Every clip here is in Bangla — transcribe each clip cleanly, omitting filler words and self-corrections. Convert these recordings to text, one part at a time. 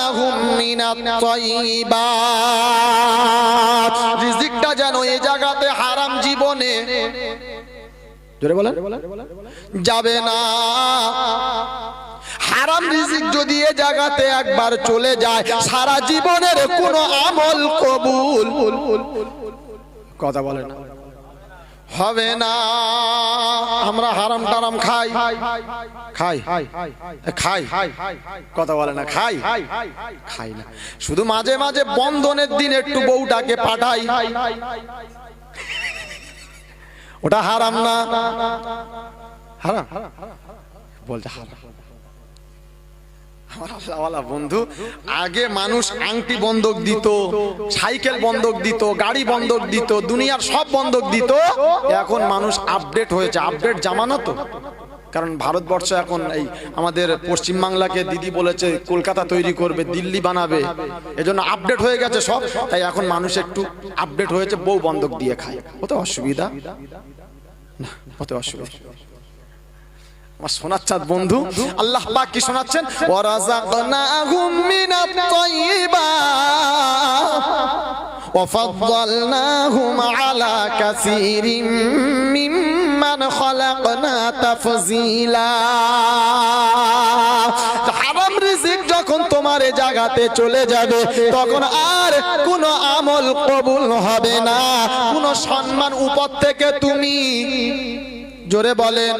রাযাকনাহুম মিনাত তাইয়্যিবাত, রিজিকটা যেন এই জায়গাতে হারাম জীবনে জোরে বলেন যাবে না। হারাম রিজিক যদি এ জায়গাতে একবার চলে যায়, সারা জীবনের কোনো আমল কবুল কথা বলে না, হবে না। আমরা হারাম টারাম খাই খাই খাই কথা বলে না, খাই খাই না, শুধু মাঝে মাঝে বন্ধনের দিন একটু বউটাকে পাঠাই, ওটা হারাম না? হারাম বলতে হারাম। আমার আল্লাহওয়ালা বন্ধু, আগে মানুষ আংটি বন্ধক দিত, সাইকেল বন্ধক দিত, গাড়ি বন্ধক দিত, দুনিয়ার সব বন্ধক দিত। এখন মানুষ আপডেট হয়েছে, আপডেট জামানা তো। কারণ ভারতবর্ষ এখন এই আমাদের পশ্চিমবাংলাকে দিদি বলেছে কলকাতা তৈরি করবে, দিল্লি বানাবে, এজন্য আপডেট হয়ে গেছে সব। তাই এখন মানুষ একটু আপডেট হয়েছে, বউ বন্ধক দিয়ে খায়। ওতে অসুবিধা না, ওতে অসুবিধা। আমার সোনার চাঁদ বন্ধু আল্লাহ পাক কি শোনাচ্ছেন, ওয়ারাযাকনাহুম মিনাত তাইয়্যিবাত ওয়া ফাদ্দালনাহুম আলা কাসীরিম মিম্মান খালাকনা তাফযীলা। হারাম রিজিক যখন তোমার এই জায়গাতে চলে যাবে, তখন আর কোনো আমল কবুল হবে না, কোনো সম্মান উপর থেকে তুমি জোরে বলেন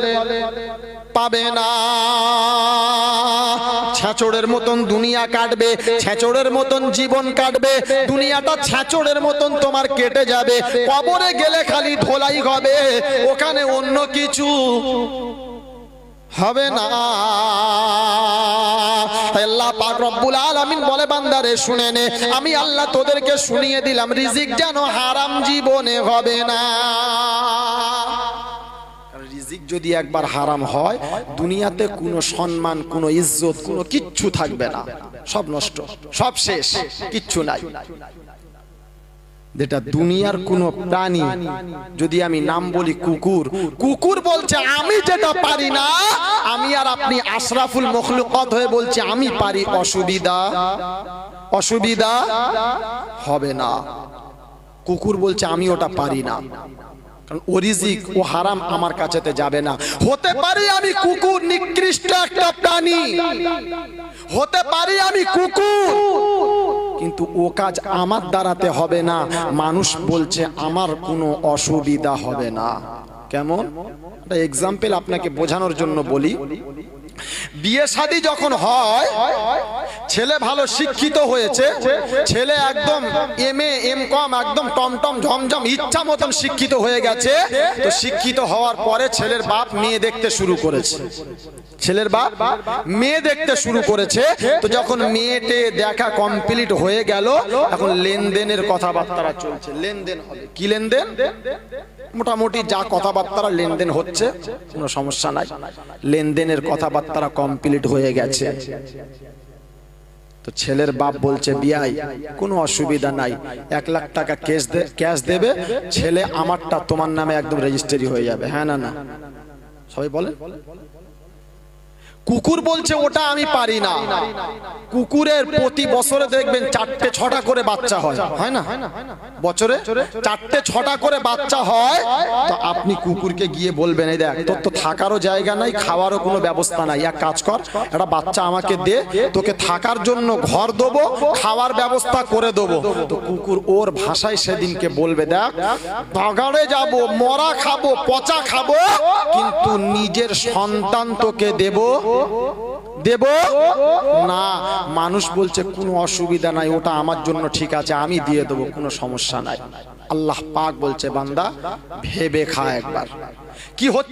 পাবে না। ছেঁচড়ের মতন দুনিয়া কাটবে, ছেঁচড়ের মতন জীবন কাটবে, দুনিয়াটা ছেঁচড়ের মতন তোমার কেটে যাবে। কবরে গেলে খালি ধোলাই হবে, ওখানে অন্য কিছু হবে না। আল্লাহ পাক রব্বুল আলামিন বলে, বান্দারে শুনে নে, আমি আল্লাহ তোদেরকে শুনিয়ে দিলাম, রিজিক যেন হারাম জীবনে হবে না। রিজিক যদি একবার হারাম হয়, দুনিয়াতে কোনো সম্মান, কোনো ইজ্জত, কোনো কিচ্ছু থাকবে না, সব নষ্ট, সব শেষ, কিচ্ছু নাই। যেটা দুনিয়ার কোন প্রাণী, যদি আমি নাম বলি কুকুর, কুকুর বলছে আমি যেটা পারি না, আমি আর আপনি আশরাফুল মখলুকাত হয়ে বলছে আমি পারি, অসুবিধা অসুবিধা হবে না। কুকুর বলছে আমি ওটা পারি না, কারণ ও রিজিক, ও হারাম আমার কাছেতে যাবে না। হতে পারি আমি কুকুর, নিকৃষ্ট একটা প্রাণী, হতে পারি আমি কুকুর, কিন্তু ও কাজ আমার দ্বারাতে হবে না। মানুষ বলছে আমার কোনো অসুবিধা হবে না। কেমন একটা এক্সাম্পল আপনাকে বোঝানোর জন্য বলি। বিয়ে শাদী যখন হয়, ছেলে ভালো শিক্ষিত হয়েছে, ছেলে একদম এমএ এমকম একদম টমটম ঝমঝম ইচ্ছা মতন শিক্ষিত হয়ে গেছে। তো শিক্ষিত হওয়ার পরে ছেলের বাপ মেয়ে দেখতে শুরু করেছে, ছেলের বাপ মেয়ে দেখতে শুরু করেছে। তো যখন মেয়েটে দেখা কমপ্লিট হয়ে গেল, এখন লেনদেনের কথাবার্তা চলছে। লেনদেন হবে, কি লেনদেন? মোটামুটি যা কথাবার্তা লেনদেন হচ্ছে, কোনো সমস্যা নাই। লেনদেনের কথাবার্তা কমপ্লিট হয়ে গেছে। তো ছেলের বাপ বলছে, বিয়াই কোনো অসুবিধা নাই, 1 লাখ টাকা ক্যাশ দেবে, ছেলে আমারটা তোমার নামে একদম রেজিস্ট্রি হয়ে যাবে। হ্যাঁ না না, সবাই বলে। কুকুর বলছে ওটা আমি পারি না। কুকুরের প্রতি বছরে দেখবেন 4-6টা করে বাচ্চা হয়, হয় না? বছরে 4-6টা করে বাচ্চা হয়। তো আপনি কুকুরকে গিয়ে বলবেন, এই দেখ তোর তো থাকারও জায়গা নাই, খাওয়ারও কোনো ব্যবস্থা নাই, এক কাজ কর, একটা বাচ্চা আমাকে দে, তোকে থাকার জন্য ঘর দেবো, খাওয়ার ব্যবস্থা করে দেবো। তো কুকুর ওর ভাষায় সেদিনকে বলবে, দেখ বাগাড়ে যাব, মরা খাবো, পচা খাবো, কিন্তু নিজের সন্তান তোকে দেব দেব না। মানুষ বলছে কোনো অসুবিধা নাই, ওটা আমার জন্য ঠিক আছে, আমি দিয়ে দেবো, কোনো সমস্যা নাই। আল্লাহ পাক বলছে, বান্দা ভেবে খা একবার কি হচ্ছে।